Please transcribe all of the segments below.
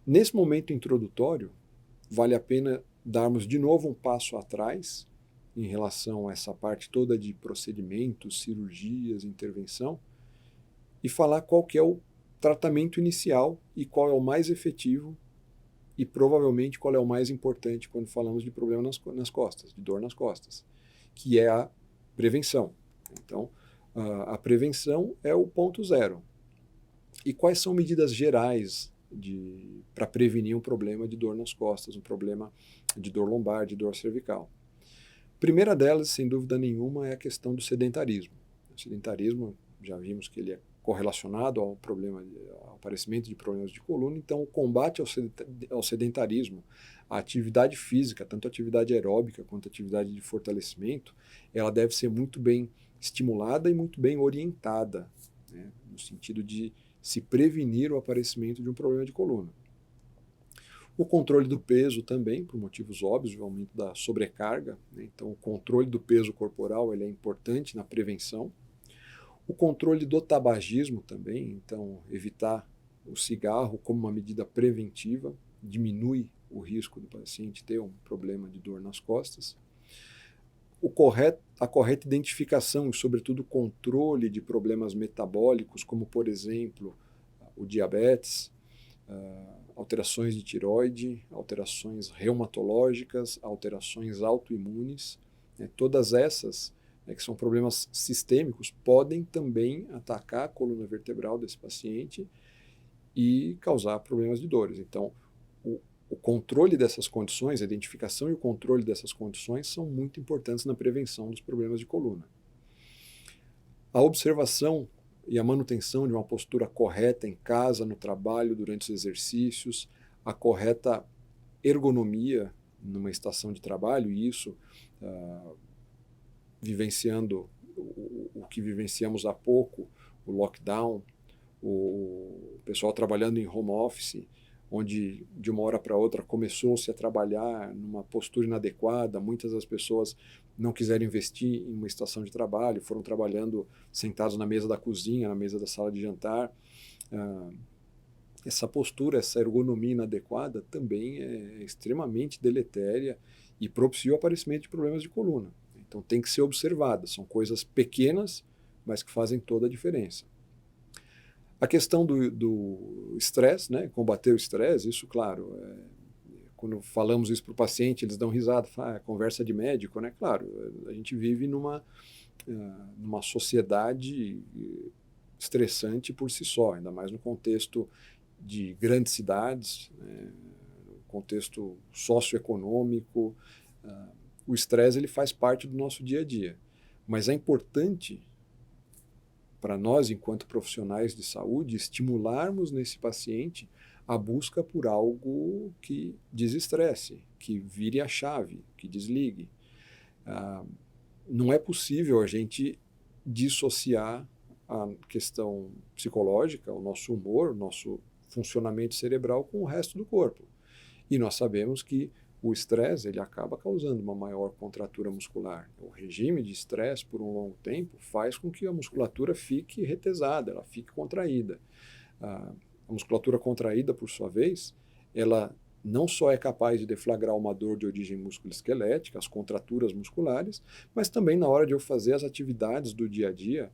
Nesse momento introdutório, vale a pena darmos de novo um passo atrás em relação a essa parte toda de procedimentos, cirurgias, intervenção, e falar qual que é o tratamento inicial e qual é o mais efetivo e provavelmente qual é o mais importante quando falamos de problema nas costas, de dor nas costas, que é a prevenção. Então, a prevenção é o ponto zero. E quais são medidas gerais para prevenir um problema de dor nas costas, um problema de dor lombar, de dor cervical? A primeira delas, sem dúvida nenhuma, é a questão do sedentarismo. O sedentarismo, já vimos que ele é correlacionado ao aparecimento de problemas de coluna, então o combate ao sedentarismo, a atividade física, tanto a atividade aeróbica quanto a atividade de fortalecimento, ela deve ser muito bem estimulada e muito bem orientada, né, no sentido de se prevenir o aparecimento de um problema de coluna. O controle do peso também, por motivos óbvios, o aumento da sobrecarga, né? Então o controle do peso corporal ele é importante na prevenção. O controle do tabagismo também, então evitar o cigarro como uma medida preventiva, diminui o risco do paciente ter um problema de dor nas costas. A correta identificação e, sobretudo, controle de problemas metabólicos, como, por exemplo, o diabetes, alterações de tireoide, alterações reumatológicas, alterações autoimunes, né, todas essas, né, que são problemas sistêmicos, podem também atacar a coluna vertebral desse paciente e causar problemas de dores. Então, o controle dessas condições, a identificação e o controle dessas condições são muito importantes na prevenção dos problemas de coluna. A observação e a manutenção de uma postura correta em casa, no trabalho, durante os exercícios, a correta ergonomia numa estação de trabalho, e isso vivenciando o que vivenciamos há pouco, o lockdown, o pessoal trabalhando em home office, onde de uma hora para outra começou-se a trabalhar numa postura inadequada, muitas das pessoas não quiseram investir em uma estação de trabalho, foram trabalhando sentados na mesa da cozinha, na mesa da sala de jantar. Essa postura, essa ergonomia inadequada também é extremamente deletéria e propicia o aparecimento de problemas de coluna. Então tem que ser observada, são coisas pequenas, mas que fazem toda a diferença. A questão do estresse, né? Combater o estresse, isso, claro, quando falamos isso para o paciente, eles dão risada, falam, conversa de médico, né? Claro, a gente vive numa sociedade estressante por si só, ainda mais no contexto de grandes cidades, né? No contexto socioeconômico. O estresse ele faz parte do nosso dia a dia, mas é importante para nós, enquanto profissionais de saúde, estimularmos nesse paciente a busca por algo que desestresse, que vire a chave, que desligue. Não é possível a gente dissociar a questão psicológica, o nosso humor, o nosso funcionamento cerebral com o resto do corpo. E nós sabemos que o estresse ele acaba causando uma maior contratura muscular. O regime de estresse por um longo tempo faz com que a musculatura fique retesada, ela fique contraída. A musculatura contraída, por sua vez, ela não só é capaz de deflagrar uma dor de origem musculoesquelética, as contraturas musculares, mas também na hora de eu fazer as atividades do dia a dia,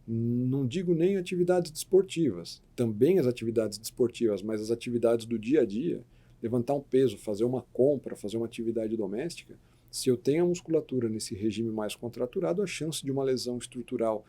não digo nem atividades desportivas, também as atividades desportivas, mas as atividades do dia a dia, levantar um peso, fazer uma compra, fazer uma atividade doméstica, se eu tenho a musculatura nesse regime mais contraturado, a chance de uma lesão estrutural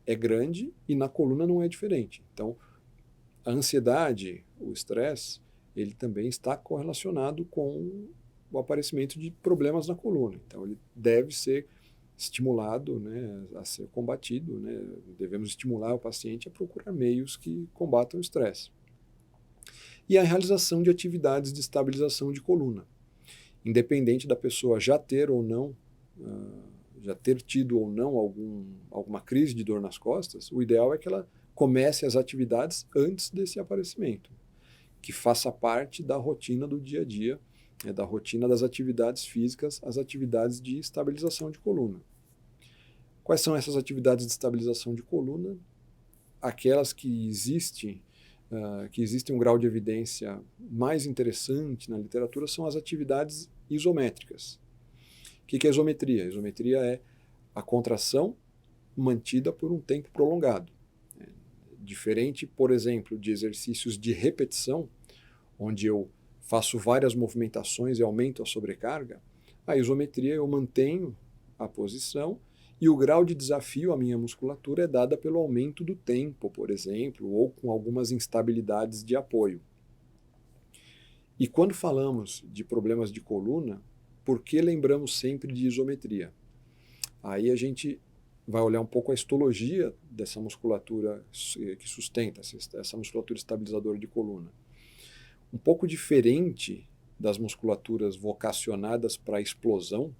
é grande e na coluna não é diferente. Então, a ansiedade, o estresse, ele também está correlacionado com o aparecimento de problemas na coluna. Então, ele deve ser estimulado, né, a ser combatido, né? Devemos estimular o paciente a procurar meios que combatam o estresse. E a realização de atividades de estabilização de coluna. Independente da pessoa já ter ou não, já ter tido ou não alguma crise de dor nas costas, o ideal é que ela comece as atividades antes desse aparecimento, que faça parte da rotina do dia a dia, da rotina das atividades físicas, as atividades de estabilização de coluna. Quais são essas atividades de estabilização de coluna? Aquelas que existem que existe um grau de evidência mais interessante na literatura são as atividades isométricas. O que é isometria? Isometria é a contração mantida por um tempo prolongado. Diferente, por exemplo, de exercícios de repetição, onde eu faço várias movimentações e aumento a sobrecarga, a isometria eu mantenho a posição e o grau de desafio à minha musculatura é dada pelo aumento do tempo, por exemplo, ou com algumas instabilidades de apoio. E quando falamos de problemas de coluna, por que lembramos sempre de isometria? Aí a gente vai olhar um pouco a histologia dessa musculatura que sustenta, essa musculatura estabilizadora de coluna. Um pouco diferente das musculaturas vocacionadas para a explosão,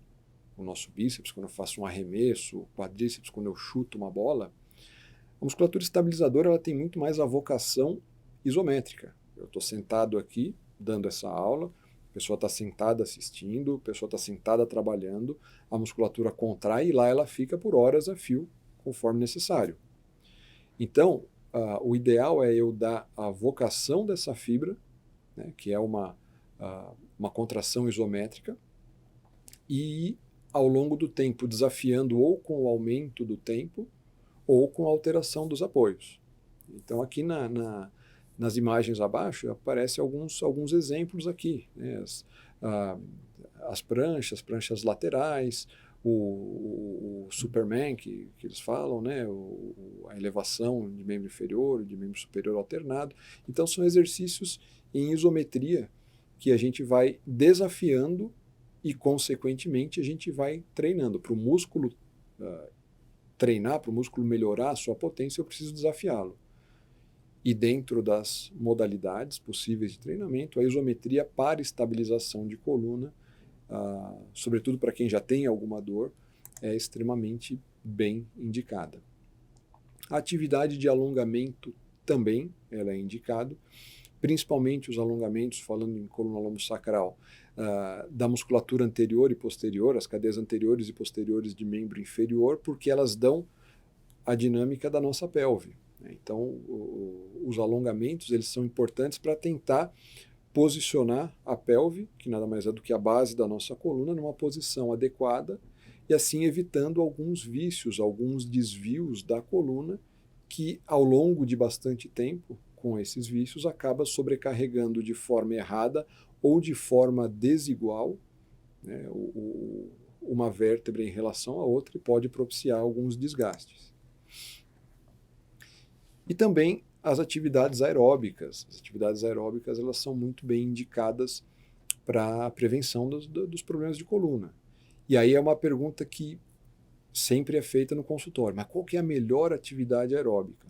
o nosso bíceps, quando eu faço um arremesso, o quadríceps, quando eu chuto uma bola, a musculatura estabilizadora ela tem muito mais a vocação isométrica. Eu estou sentado aqui, dando essa aula, a pessoa está sentada assistindo, a pessoa está sentada trabalhando, a musculatura contrai e lá ela fica por horas a fio, conforme necessário. Então, o ideal é eu dar a vocação dessa fibra, né, que é uma contração isométrica, e ao longo do tempo desafiando ou com o aumento do tempo ou com a alteração dos apoios. Então aqui nas imagens abaixo aparecem alguns exemplos aqui, né? As pranchas laterais, o Superman que eles falam, né? A elevação de membro inferior, de membro superior alternado. Então são exercícios em isometria que a gente vai desafiando e, consequentemente, a gente vai treinando. Para o músculo treinar, para o músculo melhorar a sua potência, eu preciso desafiá-lo. E dentro das modalidades possíveis de treinamento, a isometria para estabilização de coluna, sobretudo para quem já tem alguma dor, é extremamente bem indicada. A atividade de alongamento também ela é indicada, principalmente os alongamentos, falando em coluna lombosacral, da musculatura anterior e posterior, as cadeias anteriores e posteriores de membro inferior, porque elas dão a dinâmica da nossa pelve. Então, os alongamentos eles são importantes para tentar posicionar a pelve, que nada mais é do que a base da nossa coluna, numa posição adequada, e assim evitando alguns vícios, alguns desvios da coluna, que ao longo de bastante tempo, com esses vícios, acaba sobrecarregando de forma errada ou de forma desigual, né, uma vértebra em relação à outra e pode propiciar alguns desgastes. E também as atividades aeróbicas. As atividades aeróbicas elas são muito bem indicadas para a prevenção dos problemas de coluna. E aí é uma pergunta que sempre é feita no consultório, mas qual que é a melhor atividade aeróbica?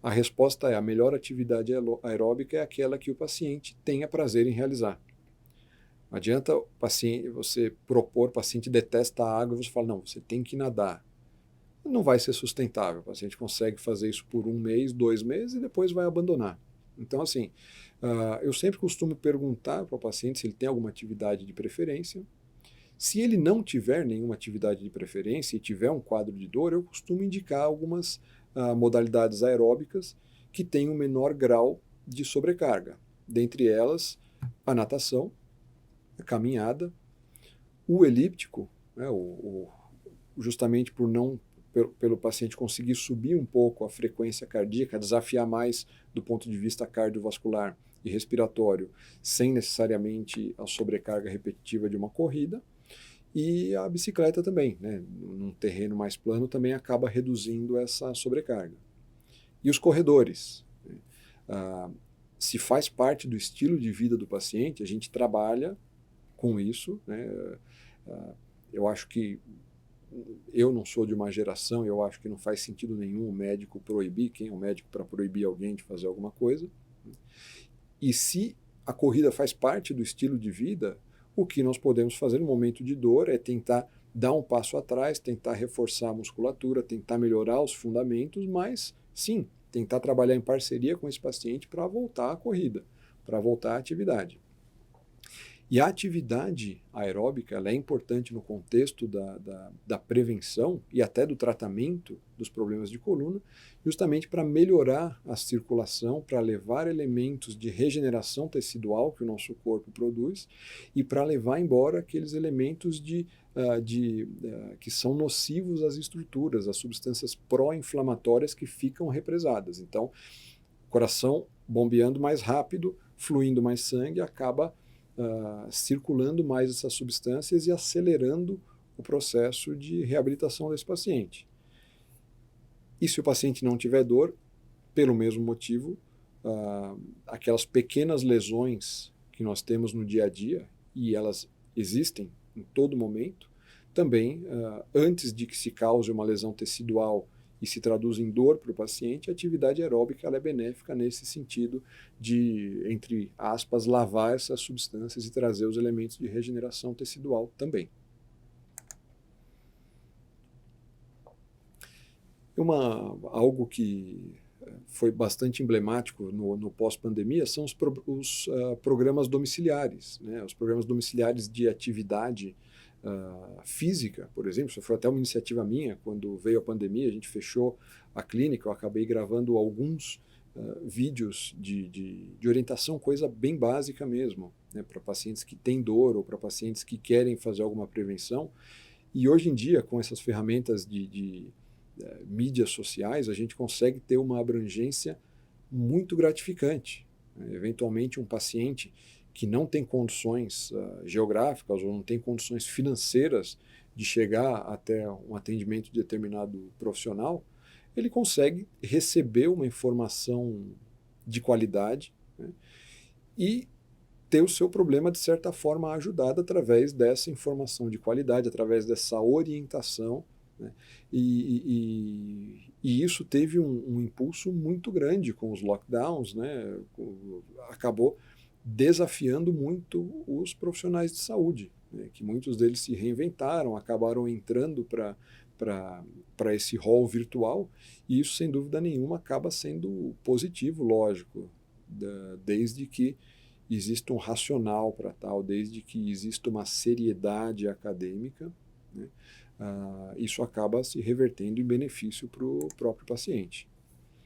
A resposta é: a melhor atividade aeróbica é aquela que o paciente tenha prazer em realizar. Não adianta o paciente, você propor, o paciente detesta a água, e você fala, não, você tem que nadar. Não vai ser sustentável. O paciente consegue fazer isso por 1 mês, 2 meses e depois vai abandonar. Então, assim, eu sempre costumo perguntar para o paciente se ele tem alguma atividade de preferência. Se ele não tiver nenhuma atividade de preferência e tiver um quadro de dor, eu costumo indicar algumas modalidades aeróbicas que têm um menor grau de sobrecarga. Dentre elas, a natação, a caminhada, o elíptico, né, justamente pelo paciente conseguir subir um pouco a frequência cardíaca, desafiar mais do ponto de vista cardiovascular e respiratório, sem necessariamente a sobrecarga repetitiva de uma corrida. E a bicicleta também, né, num terreno mais plano, também acaba reduzindo essa sobrecarga. E os corredores. Se faz parte do estilo de vida do paciente, a gente trabalha com isso, né? Eu acho que eu não sou de uma geração, eu acho que não faz sentido nenhum o médico proibir, quem é o médico para proibir alguém de fazer alguma coisa. E se a corrida faz parte do estilo de vida, o que nós podemos fazer no momento de dor é tentar dar um passo atrás, tentar reforçar a musculatura, tentar melhorar os fundamentos, mas sim, tentar trabalhar em parceria com esse paciente para voltar à corrida, para voltar à atividade. E a atividade aeróbica ela é importante no contexto da prevenção e até do tratamento dos problemas de coluna, justamente para melhorar a circulação, para levar elementos de regeneração tecidual que o nosso corpo produz e para levar embora aqueles elementos que são nocivos às estruturas, as substâncias pró-inflamatórias que ficam represadas. Então, o coração bombeando mais rápido, fluindo mais sangue, acaba circulando mais essas substâncias e acelerando o processo de reabilitação desse paciente. E se o paciente não tiver dor, pelo mesmo motivo, aquelas pequenas lesões que nós temos no dia a dia, e elas existem em todo momento, também, antes de que se cause uma lesão tecidual e se traduz em dor para o paciente, a atividade aeróbica ela é benéfica nesse sentido de, entre aspas, lavar essas substâncias e trazer os elementos de regeneração tecidual também. Algo que foi bastante emblemático no pós-pandemia são os programas domiciliares, né? Os programas domiciliares de atividade física, por exemplo. Isso foi até uma iniciativa minha. Quando veio a pandemia, a gente fechou a clínica, eu acabei gravando alguns vídeos de orientação, coisa bem básica mesmo, né, para pacientes que têm dor ou para pacientes que querem fazer alguma prevenção. E hoje em dia, com essas ferramentas de mídias sociais, a gente consegue ter uma abrangência muito gratificante. Eventualmente, um paciente que não tem condições geográficas ou não tem condições financeiras de chegar até um atendimento de determinado profissional, ele consegue receber uma informação de qualidade, né, e ter o seu problema, de certa forma, ajudado através dessa informação de qualidade, através dessa orientação, né? E isso teve um impulso muito grande com os lockdowns, né? Acabou desafiando muito os profissionais de saúde, né? Que muitos deles se reinventaram, acabaram entrando para esse rol virtual, e isso, sem dúvida nenhuma, acaba sendo positivo, lógico, desde que exista um racional para tal, desde que exista uma seriedade acadêmica, né? Isso acaba se revertendo em benefício para o próprio paciente.